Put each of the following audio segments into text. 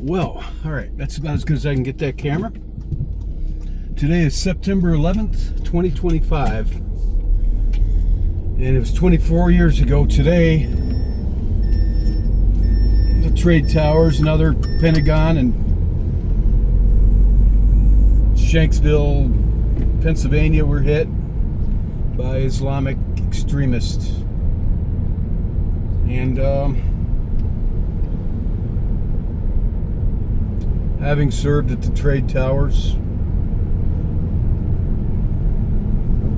Well, all right, that's about as good as I can get that camera. Today is September 11th, 2025. And it was 24 years ago today. The trade towers and other Pentagon and Shanksville, Pennsylvania were hit by Islamic extremists. And having served at the trade towers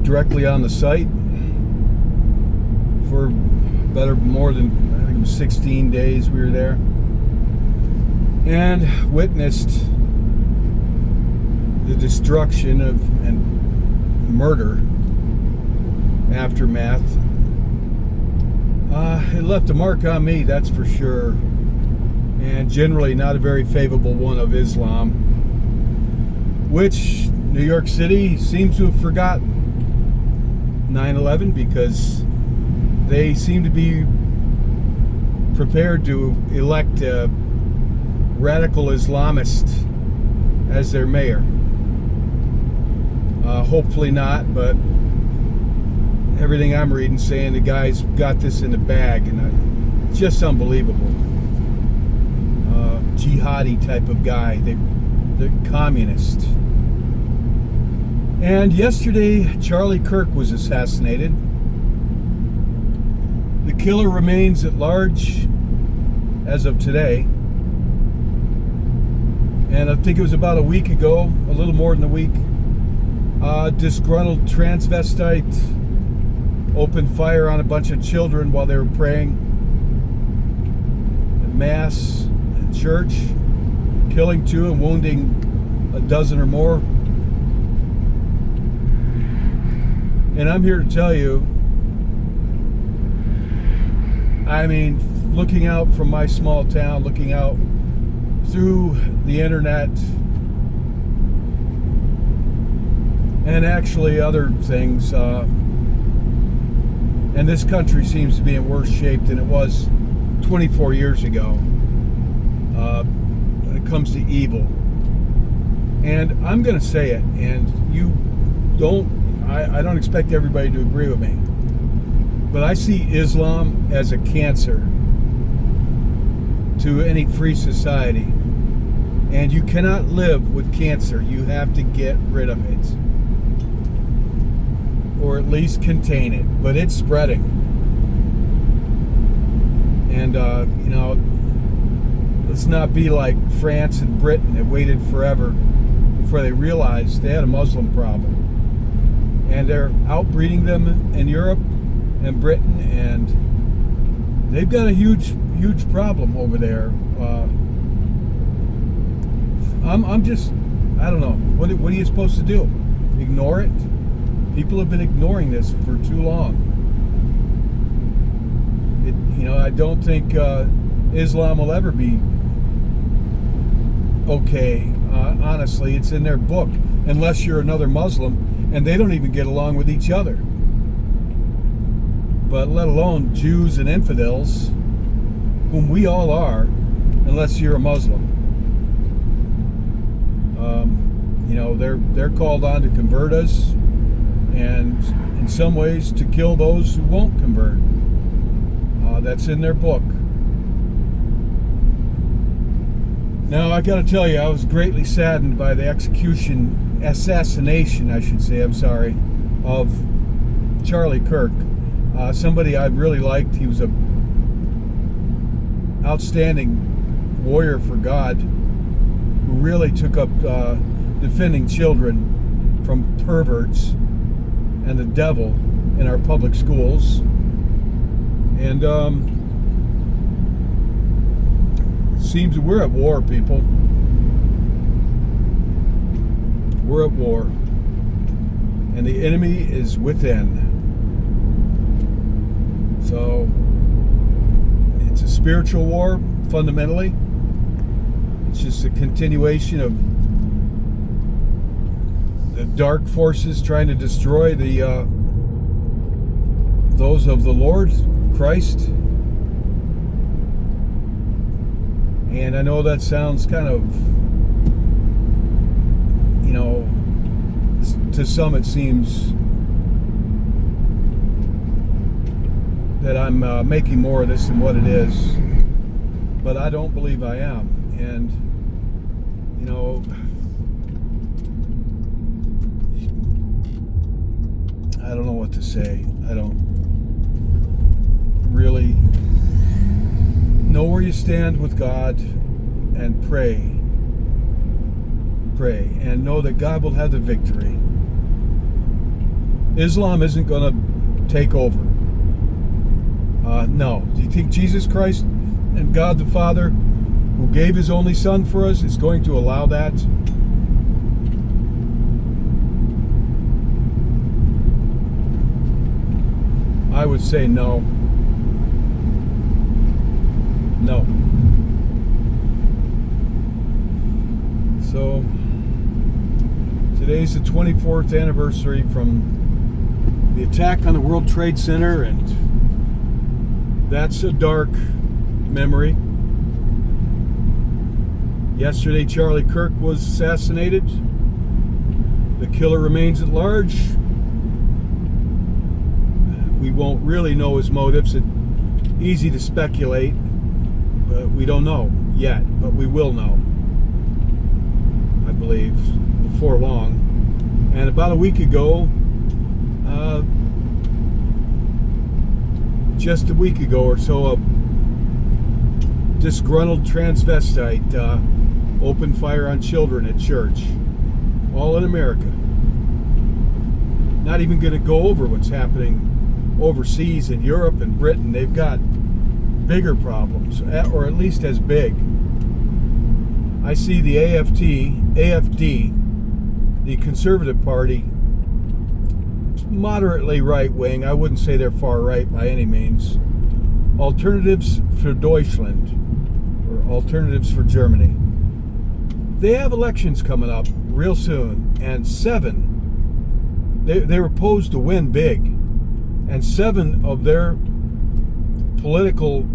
directly on the site for more than, I think it was 16 days we were there, and witnessed the destruction of and murder aftermath. It left a mark on me, that's for sure, and generally not a very favorable one of Islam, which New York City seems to have forgotten 9/11 because they seem to be prepared to elect a radical Islamist as their mayor. Hopefully not, but everything I'm reading saying the guy's got this in the bag, and it's just unbelievable. Jihadi type of guy. They're communist. And yesterday, Charlie Kirk was assassinated. The killer remains at large as of today. And I think it was about a week ago, a little more than a week, disgruntled transvestite opened fire on a bunch of children while they were praying at Mass at church, killing 2 and wounding a dozen or more. And I'm here to tell you, I mean, looking out from my small town, looking out through the internet, and actually other things, and this country seems to be in worse shape than it was 24 years ago when it comes to evil. And I'm going to say it, and I don't expect everybody to agree with me, but I see Islam as a cancer to any free society. And you cannot live with cancer. You have to get rid of it, or at least contain it. But it's spreading. And, let's not be like France and Britain that waited forever before they realized they had a Muslim problem. And they're outbreeding them in Europe and Britain, and they've got a huge problem over there. I don't know. What are you supposed to do? Ignore it? People have been ignoring this for too long. I don't think Islam will ever be okay. Honestly, it's in their book, unless you're another Muslim, and they don't even get along with each other. But let alone Jews and infidels, whom we all are, unless you're a Muslim. They're called on to convert us, and in some ways to kill those who won't convert. That's in their book. Now, I got to tell you, I was greatly saddened by the assassination, of Charlie Kirk. Somebody I really liked. He was a outstanding warrior for God who really took up defending children from perverts and the devil in our public schools. And seems we're at war, people. We're at war. And the enemy is within. So it's a spiritual war, fundamentally. It's just a continuation of the dark forces trying to destroy those of the Lord Christ. And I know that sounds kind of, to some it seems that I'm making more of this than what it is, but I don't believe I am. And I don't know what to say. I don't really know where you stand with God, and pray and know that God will have the victory. Islam isn't going to take over. No. Do you think Jesus Christ and God the Father, who gave his only Son for us, is going to allow that? I would say no. No. So, today's the 24th anniversary from the attack on the World Trade Center, and that's a dark memory. Yesterday, Charlie Kirk was assassinated. The killer remains at large. We won't really know his motives. It's easy to speculate, but we don't know yet. But we will know, I believe, before long. And about a week ago, just a week ago or so, a disgruntled transvestite opened fire on children at church, all in America. Not even going to go over what's happening overseas in Europe and Britain. They've got bigger problems, or at least as big. I see the AFD, the Conservative Party, moderately right-wing. I wouldn't say they're far right by any means. Alternatives for Deutschland, or Alternatives for Germany. They have elections coming up real soon, and they were posed to win big, and 7 of their political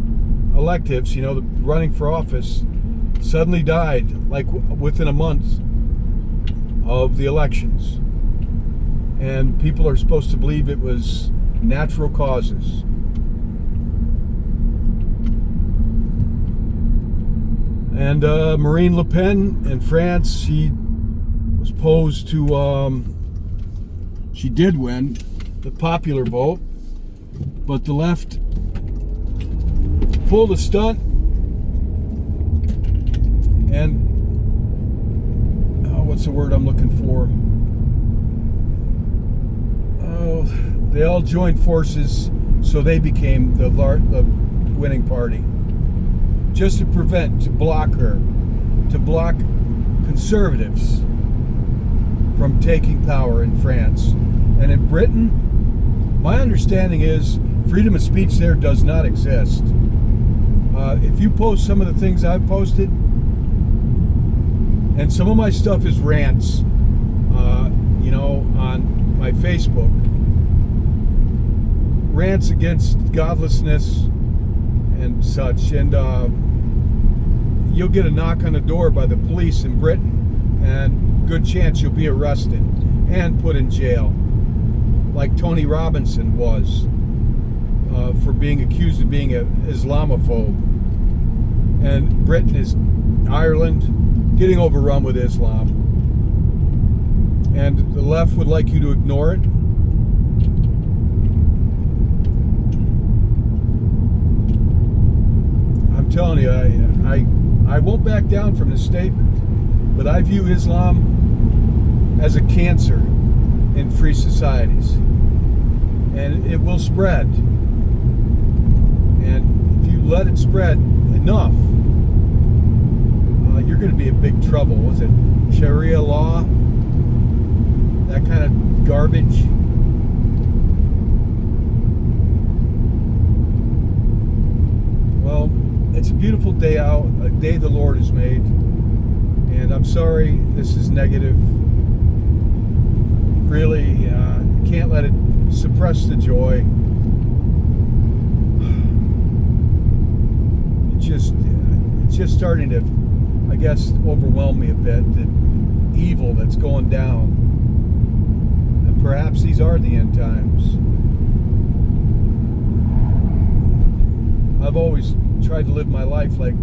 electives, running for office, suddenly died, like within a month of the elections. And people are supposed to believe it was natural causes. And Marine Le Pen in France, she was posed to, she did win the popular vote, but the left pulled a stunt, and what's the word I'm looking for? They all joined forces, so they became the winning party. Just to block conservatives from taking power in France. And in Britain, my understanding is freedom of speech there does not exist. If you post some of the things I've posted, and some of my stuff is rants, on my Facebook, rants against godlessness and such, and you'll get a knock on the door by the police in Britain, and good chance you'll be arrested and put in jail, like Tony Robinson was, for being accused of being an Islamophobe. And Britain is Ireland, getting overrun with Islam, and the left would like you to ignore it. I'm telling you, I won't back down from this statement, but I view Islam as a cancer in free societies, and it will spread. And if you let it spread enough, you're going to be in big trouble. Was it Sharia law? That kind of garbage. Well, it's a beautiful day out, a day the Lord has made. And I'm sorry this is negative. Really, can't let it suppress the joy. It's it's just starting to, I guess, overwhelm me a bit, the evil that's going down. And perhaps these are the end times. I've always tried to live my life like,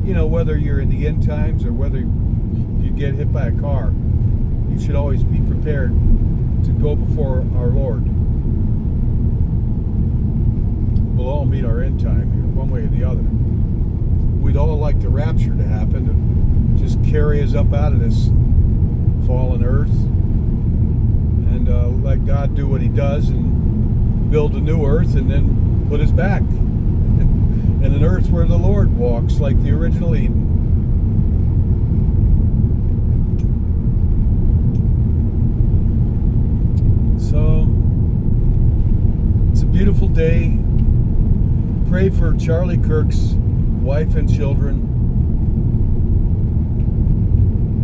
whether you're in the end times or whether you get hit by a car, you should always be prepared to go before our Lord. We'll all meet our end time here, one way or the other. We'd all like the rapture to happen, to just carry us up out of this fallen earth and let God do what he does and build a new earth and then put us back in an earth where the Lord walks, like the original Eden. So it's a beautiful day. Pray for Charlie Kirk's wife and children.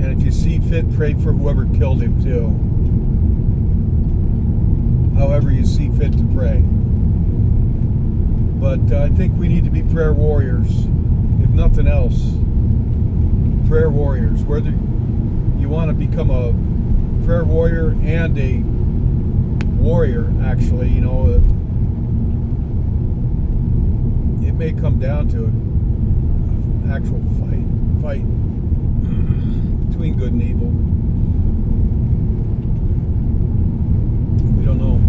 And if you see fit, pray for whoever killed him too. However you see fit to pray. But I think we need to be prayer warriors, if nothing else. Prayer warriors. Whether you want to become a prayer warrior and a warrior, actually, it may come down to an actual fight between good and evil. We don't know.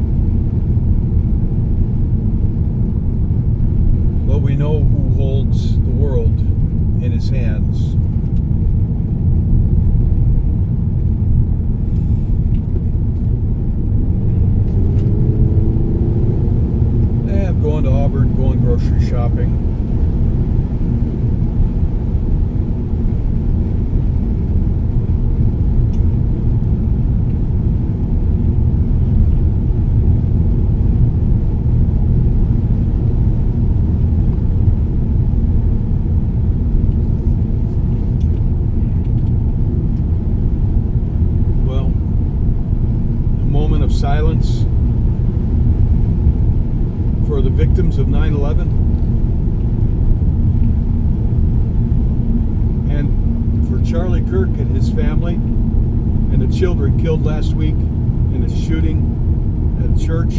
But we know who holds the world in his hands. I'm going to Auburn, going grocery shopping. Silence for the victims of 9/11 and for Charlie Kirk and his family and the children killed last week in a shooting at a church.